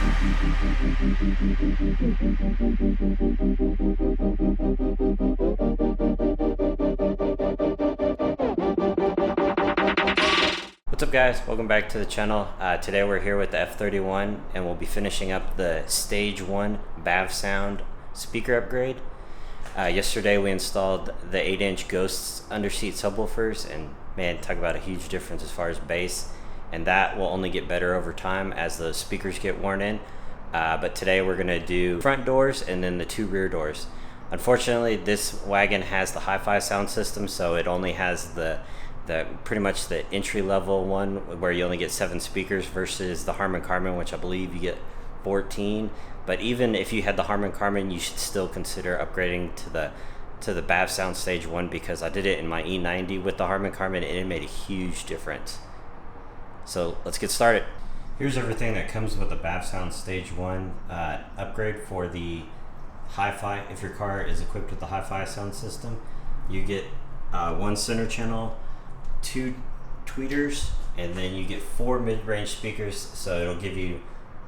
What's up guys, welcome back to the channel. Today we're here with the F31 and we'll be finishing up the Stage 1 Bavsound speaker upgrade. Yesterday we installed the 8-inch Ghosts underseat subwoofers, and man, talk about a huge difference as far as bass, and that will only get better over time as the speakers get worn in. But today we're going to do front doors and then the 2 rear doors. Unfortunately, this wagon has the hi-fi sound system, so it only has the pretty much the entry-level one where you only get 7 speakers versus the Harman Kardon, which I believe you get 14. But even if you had the Harman Kardon, you should still consider upgrading to the Bavsound Stage 1, because I did it in my E90 with the Harman Kardon and it made a huge difference. So let's get started. Here's everything that comes with the Bavsound Stage 1 upgrade for the hi-fi. If your car is equipped with the hi-fi sound system, you get 1 center channel, 2 tweeters, and then you get 4 mid-range speakers. So it'll give you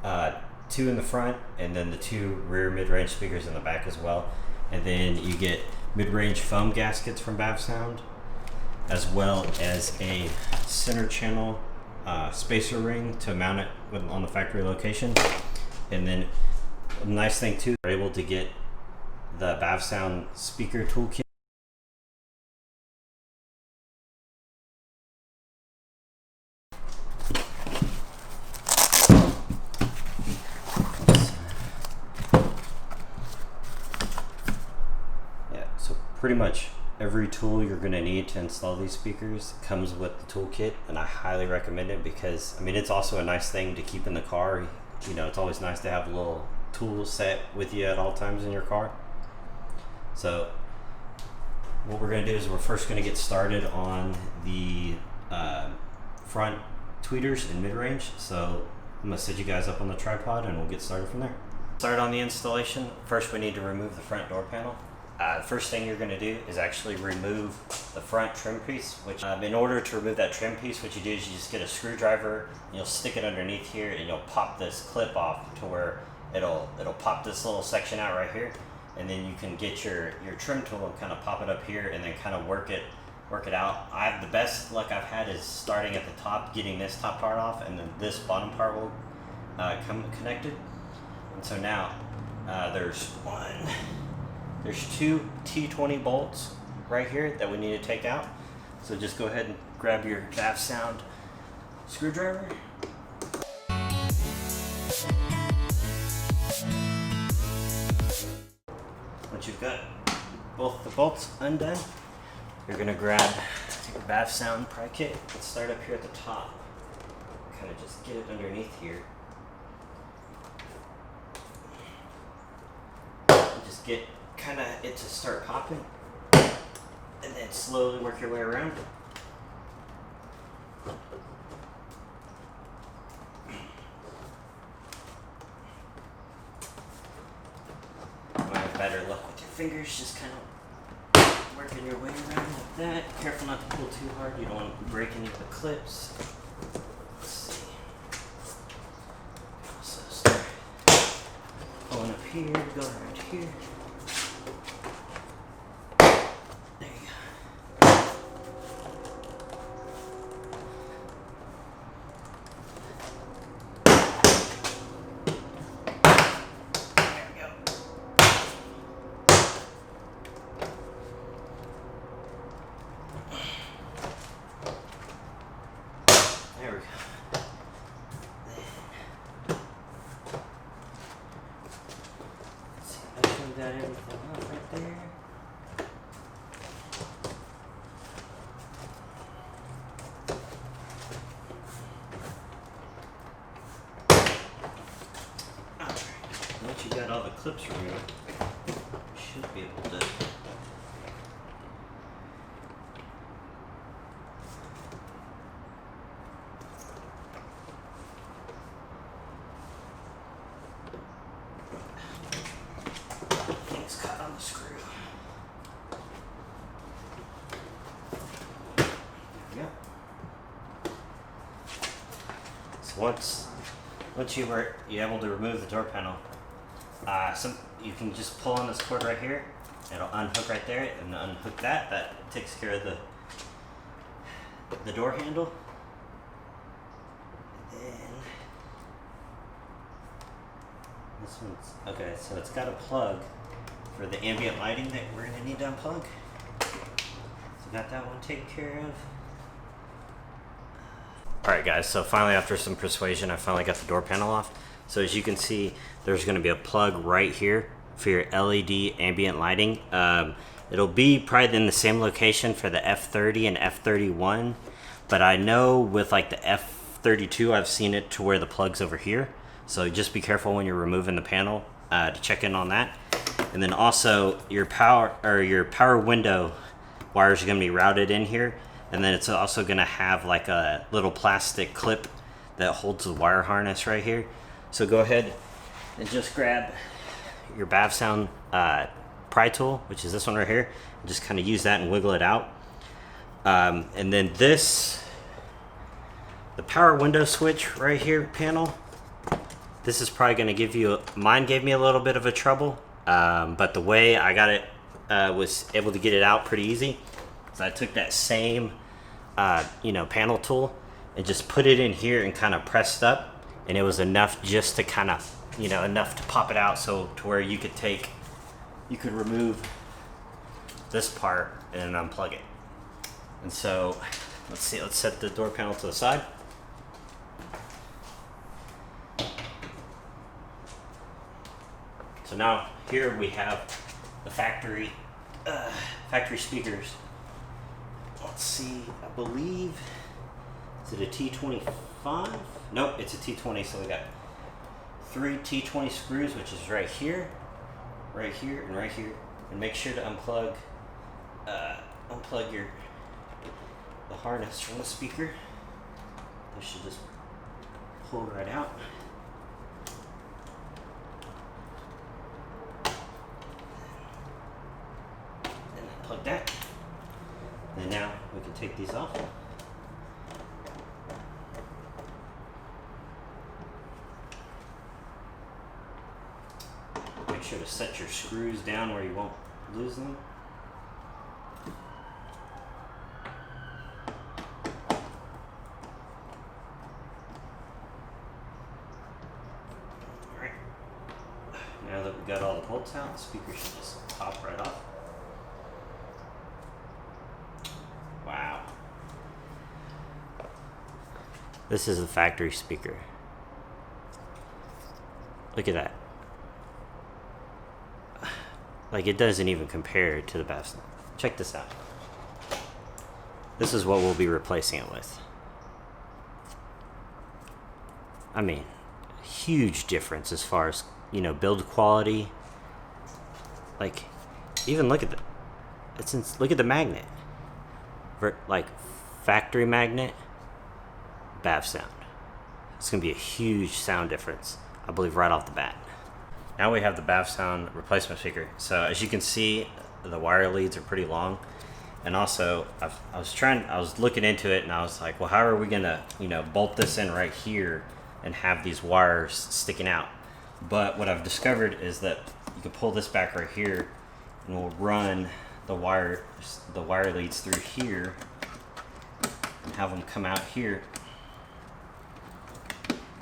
2 in the front and then the 2 rear mid-range speakers in the back as well. And then you get mid-range foam gaskets from Bavsound, as well as a center channel spacer ring to mount it on the factory location. And then a nice thing too, we're able to get the Bavsound speaker toolkit. Pretty much every tool you're going to need to install these speakers comes with the toolkit, and I highly recommend it because, I mean, it's also a nice thing to keep in the car. You know, it's always nice to have a little tool set with you at all times in your car. So what we're going to do is we're first going to get started on the front tweeters and mid-range. So I'm going to set you guys up on the tripod and we'll get started from there. Start on the installation. First we need to remove the front door panel. The first thing you're going to do is actually remove the front trim piece, which in order to remove that trim piece, what you do is you just get a screwdriver and you'll stick it underneath here and you'll pop this clip off to where it'll pop this little section out right here, and then you can get your trim tool and kind of pop it up here and then kind of work it out. The best luck I've had is starting at the top, getting this top part off, and then this bottom part will come connected. And so now there's 2 T20 bolts right here that we need to take out. So just go ahead and grab your Bavsound screwdriver. Once you've got both the bolts undone, you're gonna grab your Bavsound pry kit and start up here at the top. Kind of just get it underneath here. And just get kind of it to start popping, and then slowly work your way around. You might have better luck with your fingers, just kind of working your way around like that. Careful not to pull too hard, you don't want to break any of the clips. Let's see. So start pulling up here, go around here. There we go. Let's see, I think got everything out right there. Alright, once you got all the clips removed, you should be able to cut on the screw. There we go. So once once you're able to remove the door panel, you can just pull on this cord right here. It'll unhook right there, and unhook that. That takes care of the door handle. And then this one's okay. So it's got a plug for the ambient lighting that we're gonna need to unplug. So got that one taken care of. Alright guys, so finally after some persuasion, I finally got the door panel off. So as you can see, there's going to be a plug right here for your LED ambient lighting. It'll be probably in the same location for the F30 and F31, but I know with like the F32, I've seen it to where the plug's over here. So just be careful when you're removing the panel to check in on that. And then also your power window wires are going to be routed in here. And then it's also going to have like a little plastic clip that holds the wire harness right here. So go ahead and just grab your Bavsound pry tool, which is this one right here, and just kind of use that and wiggle it out. And then the power window switch right here panel, this is probably going to give you, mine gave me a little bit of a trouble, but the way I got it, was able to get it out pretty easy. So I took that same, panel tool and just put it in here and kind of pressed up, and it was enough just to kind of, enough to pop it out, so to where you could remove this part and then unplug it. And so, let's set the door panel to the side. So now here we have the factory speakers. Let's see, I believe, is it a T25? Nope, it's a T20, so we got 3 T20 screws, which is right here, and right here. And make sure to unplug the harness from the speaker. This should just pull right out. And unplug that. And now we can take these off. Make sure to set your screws down where you won't lose them. Alright. Now that we've got all the bolts out, the speaker should just pop right off. Wow. This is the factory speaker. Look at that. Like, it doesn't even compare to the Bavsound. Check this out. This is what we'll be replacing it with. I mean, huge difference as far as, build quality. Like, even look at look at the magnet. Like, factory magnet, Bavsound. It's gonna be a huge sound difference, I believe, right off the bat. Now we have the Bavsound replacement speaker. So as you can see, the wire leads are pretty long. And also, I was looking into it, and I was like, well, how are we gonna, bolt this in right here and have these wires sticking out? But what I've discovered is that you can pull this back right here, and we'll run the wire leads through here and have them come out here.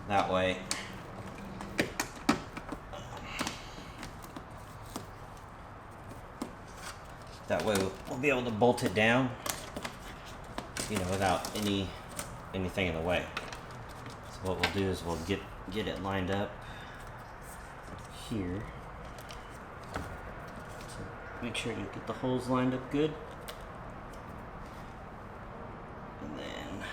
That way, we'll be able to bolt it down, without anything in the way. So what we'll do is we'll get it lined up here. So make sure to get the holes lined up good. And then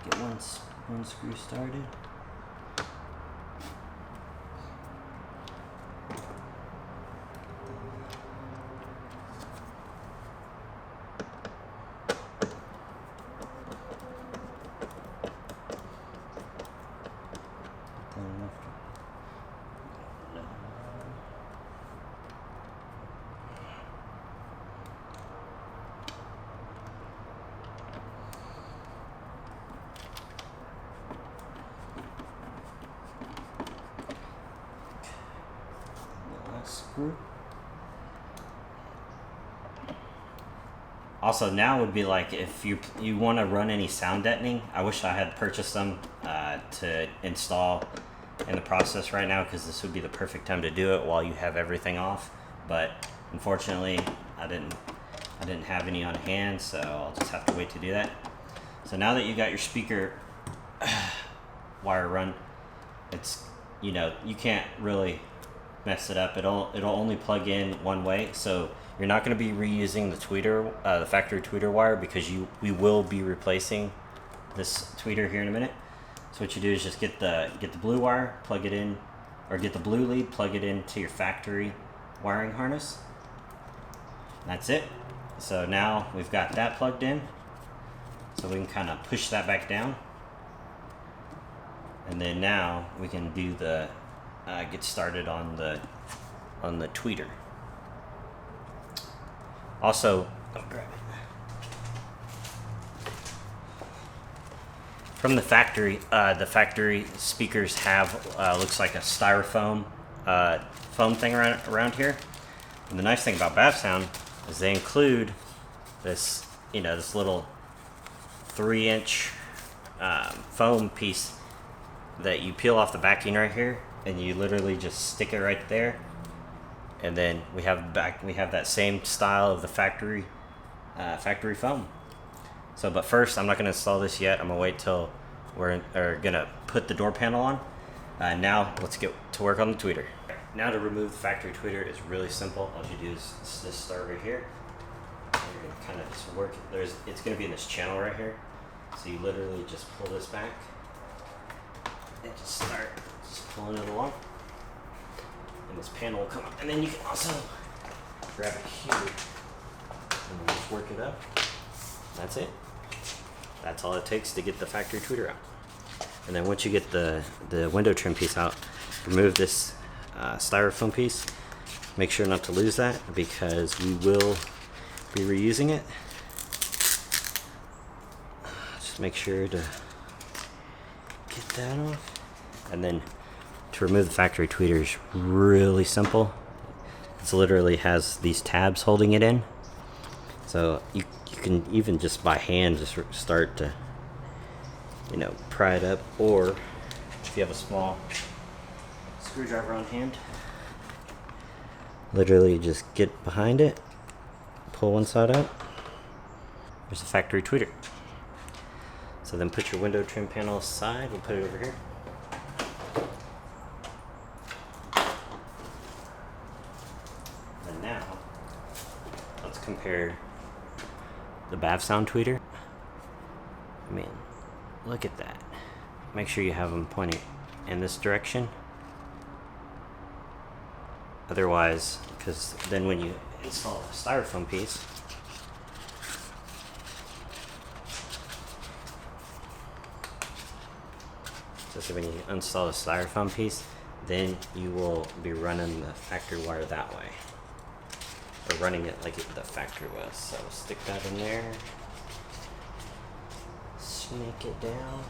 get one screw started. screw. Also, now would be like if you want to run any sound deadening. I wish I had purchased them to install in the process right now, because this would be the perfect time to do it while you have everything off. But unfortunately, I didn't have any on hand, so I'll just have to wait to do that. So now that you got your speaker wire run, it's, you know, you can't really mess it up. It'll only plug in one way, so you're not going to be reusing the tweeter, the factory tweeter wire, because we will be replacing this tweeter here in a minute. So what you do is just get the blue wire, plug it in, or get the blue lead, plug it into your factory wiring harness. That's it. So now we've got that plugged in, so we can kind of push that back down, and then now we can do the get started on the tweeter. Also, I'll grab it. From the factory speakers have looks like a styrofoam foam thing around here. And the nice thing about Bavsound is they include this, you know, this little 3-inch foam piece that you peel off the backing right here, and you literally just stick it right there. And then we have that same style of the factory foam. So, but first, I'm not going to install this yet. I'm going to wait till we're going to put the door panel on. Now, let's get to work on the tweeter. Now, to remove the factory tweeter is really simple. All you do is just start right here. You're going to kind of just work. It's going to be in this channel right here. So you literally just pull this back and just start pulling it along. And this panel will come up. And then you can also grab it here and just work it up. That's it. That's all it takes to get the factory tweeter out. And then once you get the window trim piece out, remove this styrofoam piece. Make sure not to lose that, because we will be reusing it. Just make sure to get that off. And then to remove the factory tweeter is really simple. It literally has these tabs holding it in. So you can even just by hand just start to, you know, pry it up, or if you have a small screwdriver on hand, literally just get behind it, pull one side out. There's the factory tweeter. So then put your window trim panel aside. We'll put it over here. And now let's compare the Bavsound tweeter. I mean, look at that. Make sure you have them pointing in this direction. Otherwise, because then when you install a styrofoam piece, so when you install a styrofoam piece, then you will be running the factory wire that way, or running it like the factory was. So stick that in there, snake it down.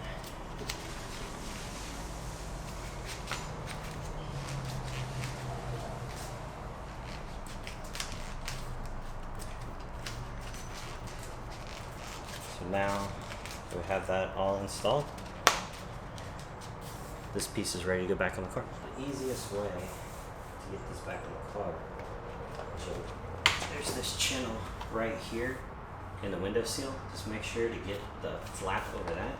So now we have that all installed. This piece is ready to go back in the car. The easiest way to get this back in the car, so there's this channel right here in the window seal. Just make sure to get the flap over that,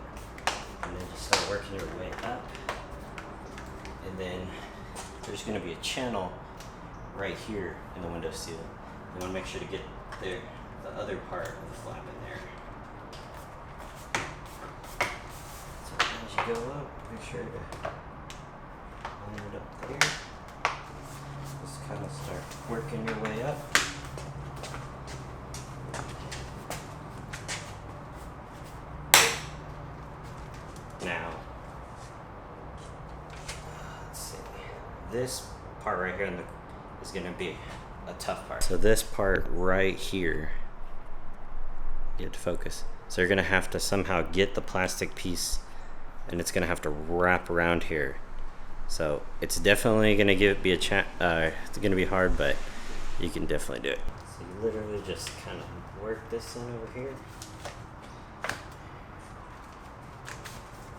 and then just start working your way up. And then there's going to be a channel right here in the window seal. You want to make sure to get the other part of the flap in there. So as you go up, make sure to line it up there. Just kind of start working your way up. Now, let's see. This part right here is going to be a tough part. So this part right here, you have to focus. So you're going to have to somehow get the plastic piece, and it's going to have to wrap around here So it's definitely gonna be it's gonna be hard, but you can definitely do it. So you literally just kind of work this in over here.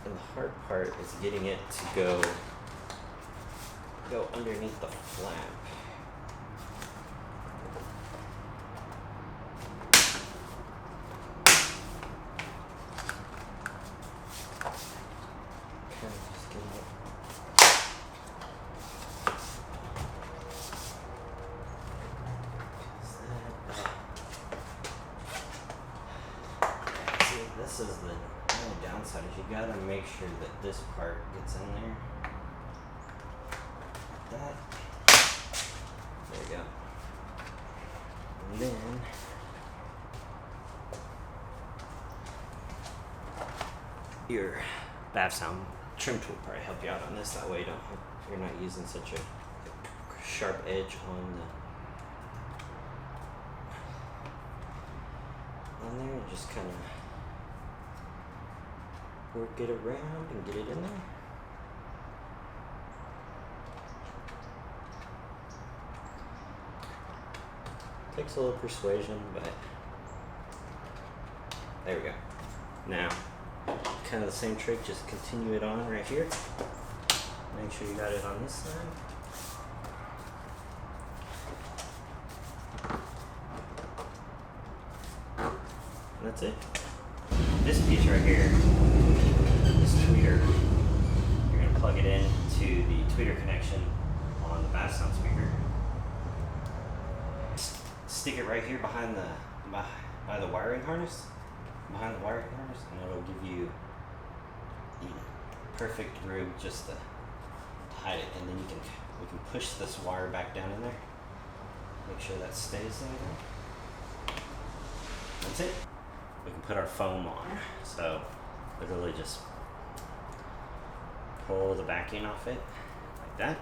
And the hard part is getting it to go underneath the flap. Kind of just getting it. See, this is the only downside is you gotta make sure that this part gets in there. Like that. There you go. And then your Bavsound trim tool will probably help you out on this. That way you're not using such a sharp edge on there, and just kind of work it around and get it in there. Takes a little persuasion, but there we go. Now, kind of the same trick, just continue it on right here. Make sure you got it on this side. And that's it. This piece right here, this tweeter, you're going to plug it in to the tweeter connection on the Bavsound speaker. Stick it right here behind by the wiring harness, and it'll give you perfect room just to hide it. And then we can push this wire back down in there. Make sure that stays there. That's it. We can put our foam on. So literally just pull the backing off it like that.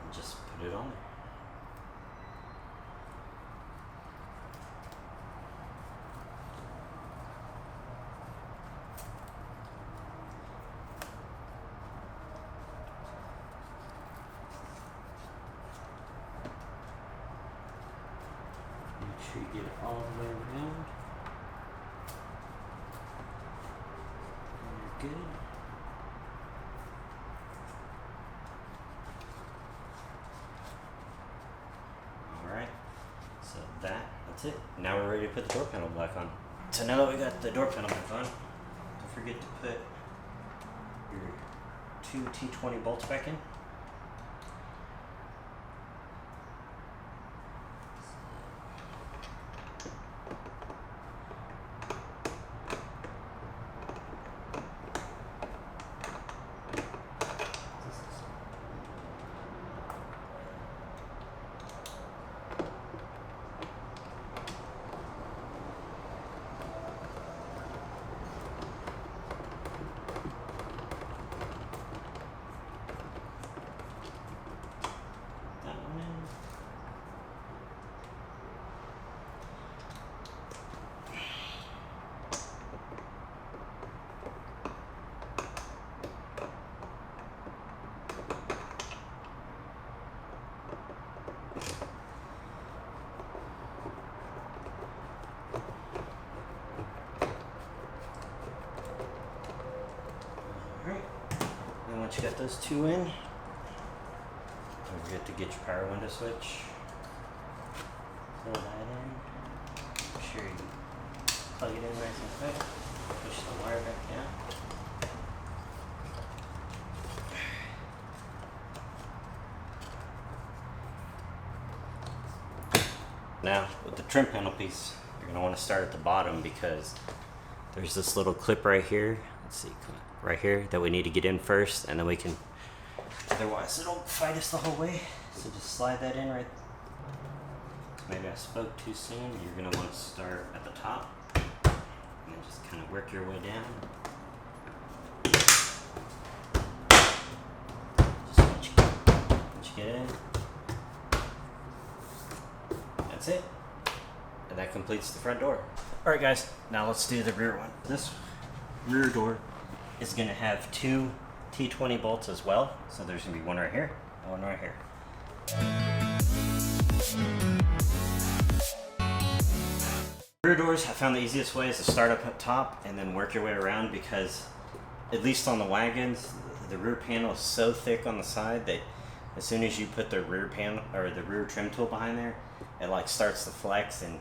And just put it on there. Make sure you get it all the way around. And you're good. Alright, so that's it. Now we're ready to put the door panel back on. So now that we got the door panel back on, don't forget to put your two T20 bolts back in. Once you got those two in, don't forget to get your power window switch. Pull that in. Make sure you plug it in nice and quick. Push the wire back down. Now, with the trim panel piece, you're going to want to start at the bottom because there's this little clip right here. Let's see, right here that we need to get in first, and then we can, otherwise it'll fight us the whole way. So just slide that in right. Maybe I spoke too soon. You're going to want to start at the top and then just kind of work your way down. Just once you get in, that's it. And that completes the front door. Alright guys, now let's do the rear one. This rear door is going to have two T20 bolts as well. So there's going to be one right here and one right here. Rear doors, I found the easiest way is to start up top and then work your way around, because at least on the wagons, the rear panel is so thick on the side that as soon as you put the rear panel or the rear trim tool behind there, it like starts to flex and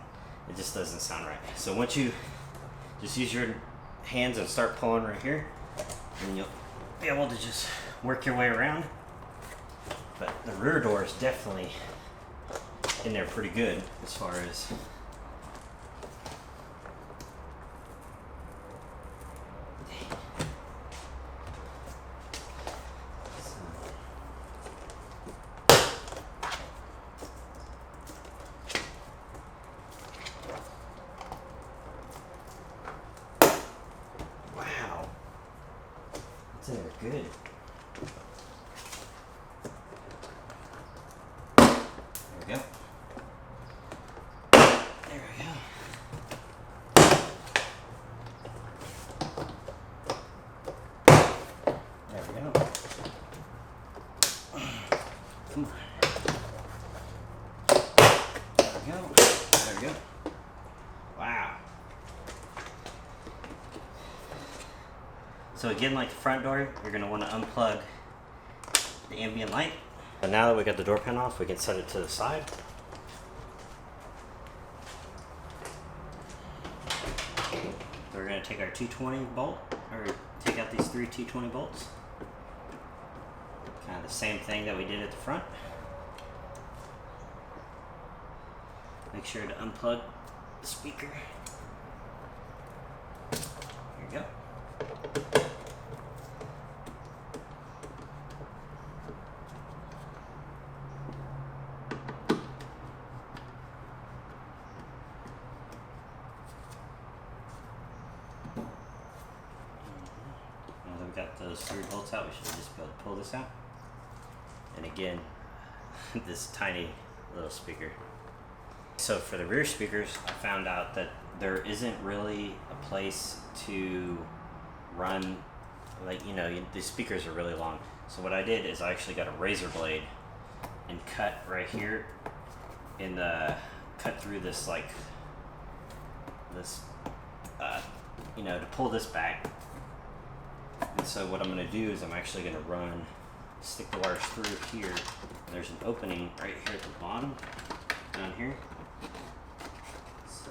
it just doesn't sound right. So once you just use your hands and start pulling right here, and you'll be able to just work your way around. But the rear door is definitely in there pretty good as far as they're good. There we go. There we go. There we go. Come on. There we go. There we go. Wow. So again, like the front door, you're going to want to unplug the ambient light. And now that we got the door panel off, we can set it to the side. We're going to take our 220 bolt, or take out these three T20 bolts. Kind of the same thing that we did at the front. Make sure to unplug the speaker. Here you go. Now that we got those three bolts out, we should just be able to pull this out. And again, this tiny little speaker. So for the rear speakers, I found out that there isn't really a place to run, like, you know, the speakers are really long. So what I did is I actually got a razor blade and cut right here in the, cut through this, like, this, you know, to pull this back. And so what I'm going to do is I'm actually going to stick the wires through here. And there's an opening right here at the bottom, down here. So,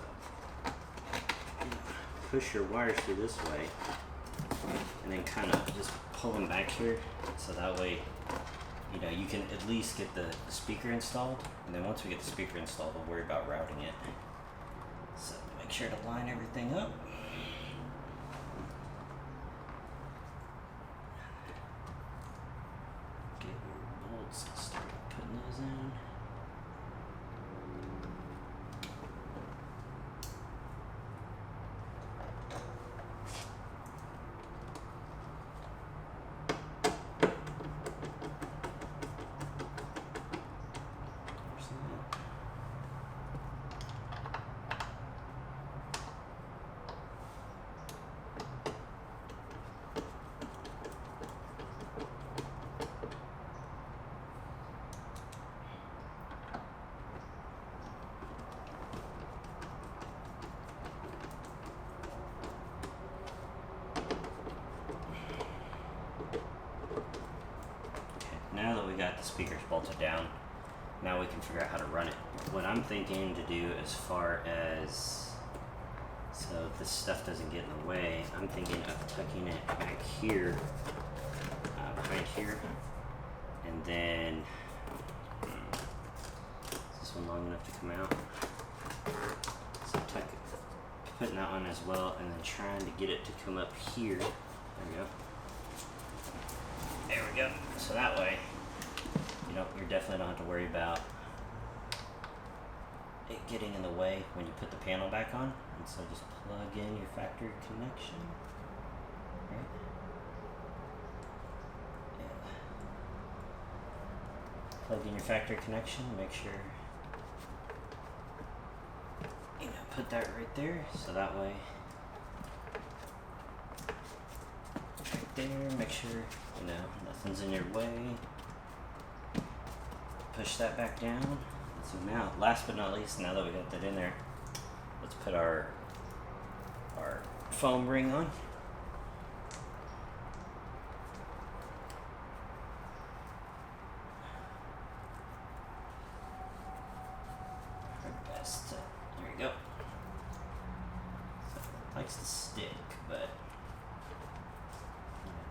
push your wires through this way, and then kind of just pull them back here, so that way, you know, you can at least get the speaker installed. And then once we get the speaker installed, we'll worry about routing it. So make sure to line everything up. Get your bolts and start putting those in. Now that we got the speakers bolted down, now we can figure out how to run it. What I'm thinking to do as far as, so this stuff doesn't get in the way, I'm thinking of tucking it back here, behind here, and then, is this one long enough to come out? So putting that one as well, and then trying to get it to come up here. There we go. There we go. So that way, you definitely don't have to worry about it getting in the way when you put the panel back on. And so just plug in your factory connection. Right? Yeah. Plug in your factory connection. Make sure put that right there, so that way there. Make sure, you know, nothing's in your way. Push that back down. Zoom out. Last but not least, now that we got that in there, let's put our foam ring on. Our best. There we go. So it likes to stick, but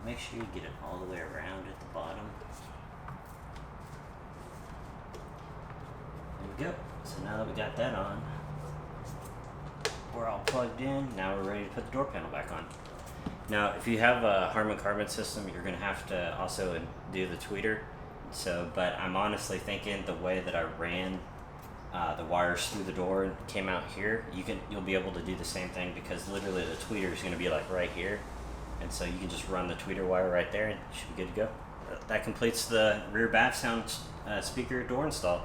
make sure you get it all the way around at the bottom. There we go. So now that we got that on, we're all plugged in. Now we're ready to put the door panel back on. Now, if you have a Harman Kardon system, you're going to have to also do the tweeter. So, but I'm honestly thinking the way that I ran the wires through the door and came out here, you'll be able to do the same thing, because literally the tweeter is going to be like right here, and so you can just run the tweeter wire right there, and you should be good to go. That completes the rear Bavsound speaker door install.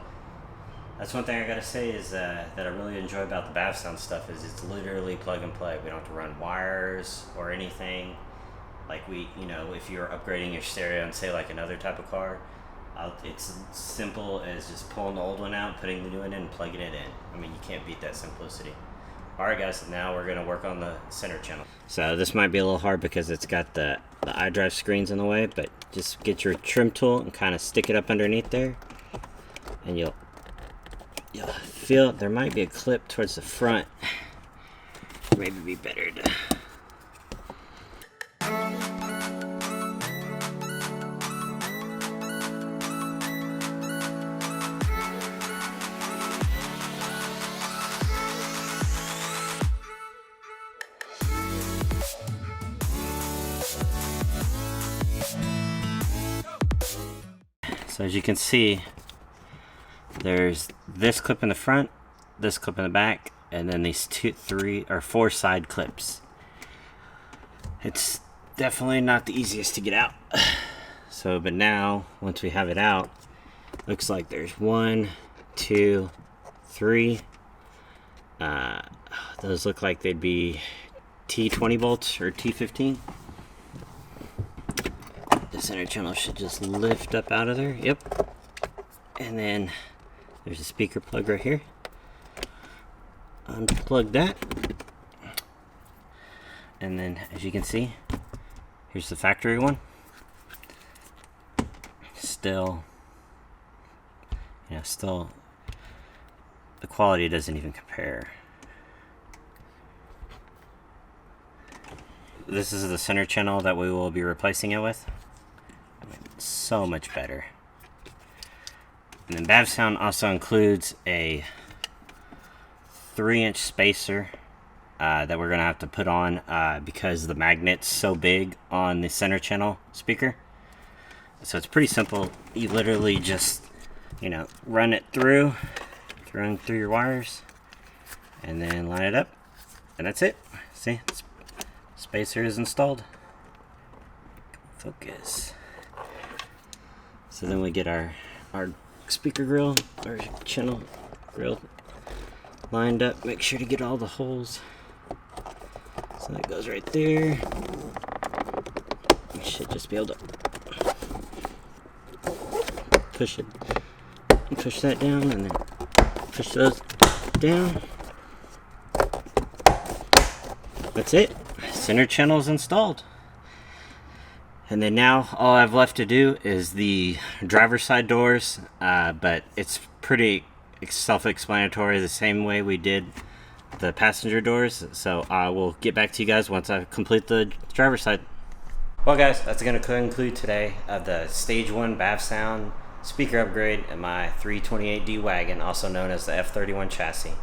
That's one thing I gotta say is that I really enjoy about the Bavsound stuff is it's literally plug and play. We don't have to run wires or anything. Like you know, if you're upgrading your stereo and say like another type of car, it's simple as just pulling the old one out, putting the new one in, and plugging it in. I mean, you can't beat that simplicity. All right, guys, now we're gonna work on the center channel. So this might be a little hard because it's got the iDrive screens in the way, but just get your trim tool and kind of stick it up underneath there, and you'll feel there might be a clip towards the front. Maybe be better to. So as you can see, there's this clip in the front, this clip in the back, and then these 2, 3, or 4 side clips. It's definitely not the easiest to get out. So, but now, once we have it out, looks like there's 1, 2, 3. Those look like they'd be T20 bolts or T15. The center channel should just lift up out of there. Yep. And then there's a speaker plug right here. Unplug that. And then, as you can see, here's the factory one. Still, the quality doesn't even compare. This is the center channel that we will be replacing it with. So much better. And then Bavsound also includes a 3-inch spacer that we're gonna have to put on because the magnet's so big on the center channel speaker. So it's pretty simple. You literally just, run it through your wires, and then line it up, and that's it. See, spacer is installed. Focus. So then we get our speaker grill, or channel grill, lined up. Make sure to get all the holes. So that goes right there. You should just be able to push it, and push that down, and then push those down. That's it. Center channel is installed. And then now all I've left to do is the driver's side doors, but it's pretty self-explanatory, the same way we did the passenger doors. So I will get back to you guys once I complete the driver's side. Well guys, that's going to conclude today of the Stage 1 Bavsound speaker upgrade in my 328D wagon, also known as the F31 chassis.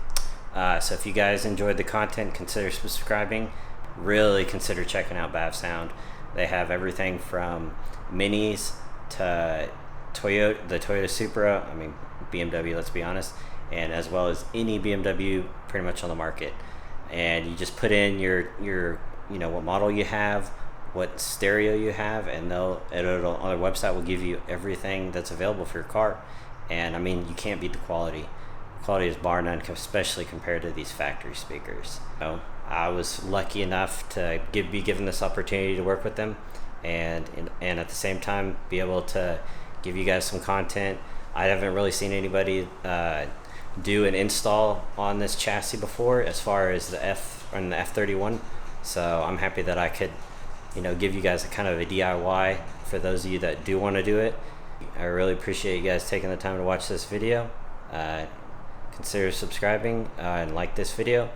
So if you guys enjoyed the content, consider subscribing. Really consider checking out Bavsound. They have everything from minis to the Toyota Supra, I mean BMW, let's be honest, and as well as any BMW pretty much on the market. And you just put in your what model you have, what stereo you have, and on their website will give you everything that's available for your car. And I mean, you can't beat the quality. The quality is bar none, especially compared to these factory speakers. So I was lucky enough to be given this opportunity to work with them. and at the same time be able to give you guys some content. I haven't really seen anybody do an install on this chassis before as far as the F31, so I'm happy that I could, you know, give you guys a kind of a DIY for those of you that do want to do it. I really appreciate you guys taking the time to watch this video. Consider subscribing and like this video.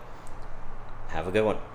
Have a good one.